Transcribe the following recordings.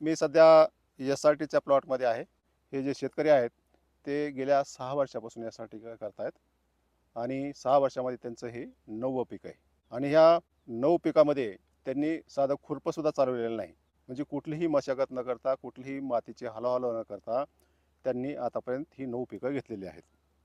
मी सध्या SRTच्या प्लॉटमध्ये आहे. हे जे शेतकरी आहेत ते गेल्या 6 वर्षापासून SRT करतायत आणि 6 वर्षामध्ये त्यांचं हे 9वं पीक आहे आणि ह्या 9 पिकामध्ये त्यांनी साधं खुरपंसुद्धा चालवलेलं नाही. म्हणजे कुठलीही मशागत न करता, कुठलीही मातीची हलवहल न करता त्यांनी आतापर्यंत ही 9 पिकं घेतलेली आहेत.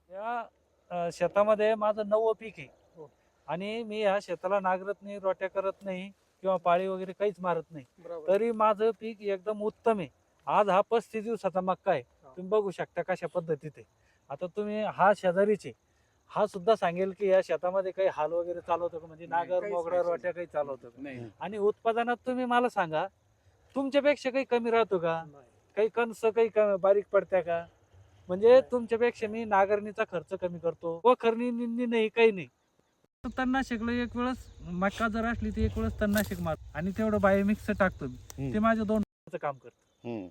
या शेतामध्ये माझं 9वं पीक आहे आणि मी ह्या शेताला नांगरत नाही, रोट्या करत नाही किंवा पाळी वगैरे काहीच मारत नाही. तरी माझं पीक एकदम उत्तम आहे. आज हा 35 दिवसाचा मक्का आहे. तुम्ही बघू शकता कशा पद्धतीत आहे. आता तुम्ही हा शेजारीचे हा सुद्धा सांगेल की या शेतामध्ये काही हाल वगैरे चालवतो का, म्हणजे नागर मोगरा रोट्या काही चालवतो का नाही. आणि उत्पादनात तुम्ही मला सांगा तुमच्यापेक्षा काही कमी राहतो का, काही कणस काही बारीक पडत्या का, म्हणजे तुमच्यापेक्षा मी नागरणीचा खर्च कमी करतो व खरणी निंदी नाही काही नाही. तणनाशकला एक वेळेस मका जर असली तर एक वेळेस तणनाशक मार आणि तेवढं बायोमिक्स टाकतो मी. ते माझ्या 2 काम करतं. हम्म.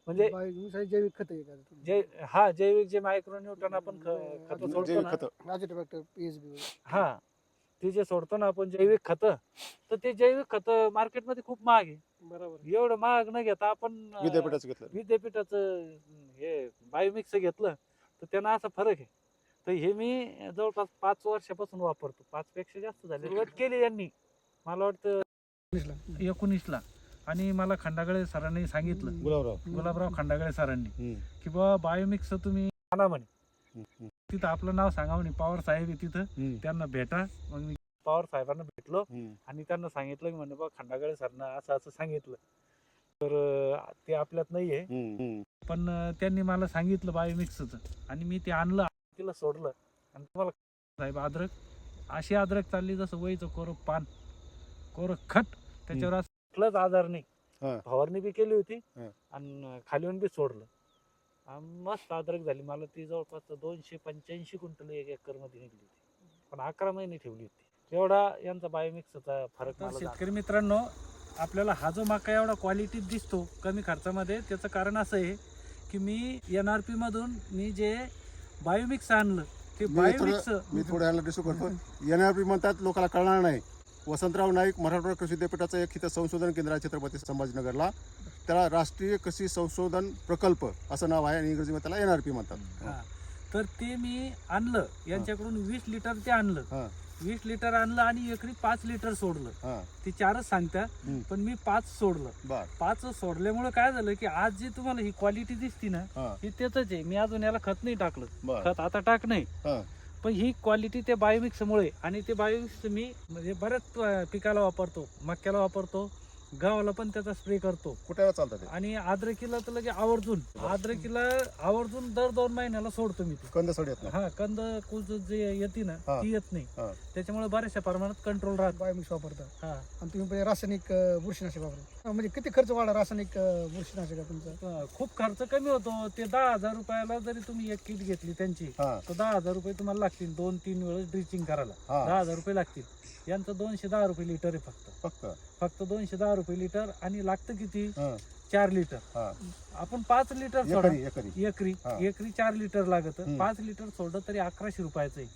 म्हणजे जैविक खत आहे का? जैविक जे मायक्रोन्यूटन आपण खत सोडतो जैविक ना, खतं. राजूट्रॅक्टर PSB हा ते जे सोडतो ना आपण जैविक खत, तर ते जैविक खत मार्केटमध्ये खूप महाग आहे. बरोबर. एवढं महाग न घेता आपण विद्यापीठाचं घेतलं. विद्यापीठाचं हे बायोमिक्स घेतलं तर त्यांना असा फरक आहे. तर हे मी जवळपास 5 वर्षापासून वापरतो. 5 पेक्षा जास्त झाले. सुरुवात केली यांनी मला वाटतं 19ला आणि मला खंडागळे सरांनी सांगितलं, गुलाबराव खंडागळे सरांनी, की बाबा बायोमिक्स तुम्ही आणा म्हणे. तिथं आपलं नाव सांगा म्हणे, पवार साहेब आहे तिथं, त्यांना भेटा. मग मी पवार साहेबांना भेटलो आणि त्यांना सांगितलं की म्हणे बा खंडागळे सरनं असं असं सांगितलं. तर ते आपल्यात नाहीये, पण त्यांनी मला सांगितलं बायोमिक्सचं आणि मी ते आणलं, तिला सोडलं. आणि तुम्हाला साहेब अद्रक अशी अद्रक चालली जसं वयचं कोरं पान, कोरं खट, त्याच्यावर असं कुठलाच आजार नाही. फवारणी बी केली होती आणि खालीहून बी सोडलं. मस्त अद्रक झाली. मला ती जवळपास 285 क्विंटल 1 एकर मध्ये निघली होती, पण 11 महिने ठेवली होती. एवढा यांचा बायोमिक्सचा फरक. शेतकरी मित्रांनो, आपल्याला हा जो मका एवढा क्वालिटीत दिसतो कमी खर्चामध्ये, त्याचं कारण असं आहे की मी NRP मधून मी जे बायोमिक्स आणलं ते बायोमिक्स मी थोड्या वेळाला डिस्कस करतो. NRP म्हणतात, लोकांना कळणार नाही. वसंतराव नाईक मराठवाडा कृषी विद्यापीठाचं एक इथं संशोधन केंद्र आहे छत्रपती संभाजीनगरला. त्याला राष्ट्रीय कृषी संशोधन प्रकल्प असं नाव आहे आणि इंग्रजीमध्ये त्याला NRP म्हणतात. तर ते मी आणलं यांच्याकडून 20 लिटर ते आणलं. 20 लिटर आणलं आणि एकरी 5 लिटर सोडलं. ते 4च सांगतात, पण मी 5 सोडलं. 5 सोडल्यामुळे काय झालं की आज जी तुम्हाला ही क्वालिटी दिसती ना, ही त्याच आहे. मी अजून याला खत नाही टाकलं, खत आता टाक नाही, पण ही क्वालिटी त्या बायोमिक्स मुळे. आणि ते बायोमिक्स मी म्हणजे बऱ्याच पिकाला वापरतो, मक्याला वापरतो, गव्हाला पण त्याचा स्प्रे करतो. कुठे चालतात आणि अद्रकीला तर लगे आवर्जून दर 2 महिन्याला सोडतो मी ते. कंद सड येत नाही. कंद कुज जे येते ना ती येत नाही. त्याच्यामुळे बऱ्याचशा प्रमाणात कंट्रोल राहतो. बायोमिक्स वापरता. आणि तुम्ही पहिले रासायनिक बुरशीनाशक वापरता. म्हणजे किती खर्च वाढला रासायनिक बुरशीनाशक तुमचा? खूप खर्च कमी होतो. ते 10,000 रुपयाला जरी तुम्ही एक किट घेतली त्यांची, तर 10,000 रुपये तुम्हाला लागतील 2-3 वेळेस ड्रिचिंग करायला. 10,000 रुपये लागतील. यांचं 210 रुपये लिटर आहे फक्त 210 रुपये लिटर. आणि लागतं किती? 4 लिटर. आपण 5 लिटर सोडा एकरी 4 लिटर लागत. 5 लिटर सोडलं तरी 1100 रुपयाचं आहे.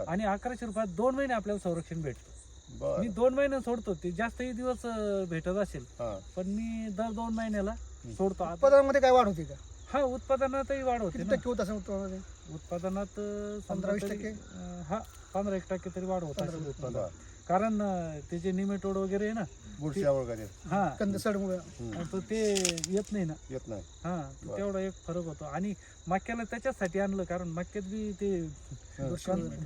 आणि 1100 रुपयात 2 महिने आपल्याला संरक्षण भेटतं. मी 2 महिने सोडतो, ते जास्तही दिवस भेटत असेल, पण मी दर 2 महिन्याला सोडतो. उत्पादनामध्ये काय वाढ होती का? हा, उत्पादनातही वाढ होते. किती टक्के होत असेल उत्पादनामध्ये? उत्पादनात 15-20%? 15-1% तरी वाढ होत असेल उत्पादन. कारण ते जे निमेटोड वगैरे आहे ना, बुरशी वगैरे कंद सडमुळे तर ते येत नाही ना. येत नाही. तेवढा एक फरक होतो. आणि मक्याला त्याच्यासाठी आणलं कारण मक्यात बी ते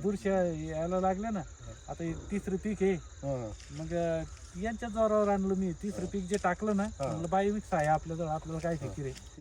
बुरश्या यायला लागल्या ना. आता हे 3रं पीक आहे, मग यांच्या जोरावर आणलं मी. 3रं पीक जे टाकलं ना, बायोमिक्स आहे आपल्याजवळ, आपल्याला काय फिकीर आहे.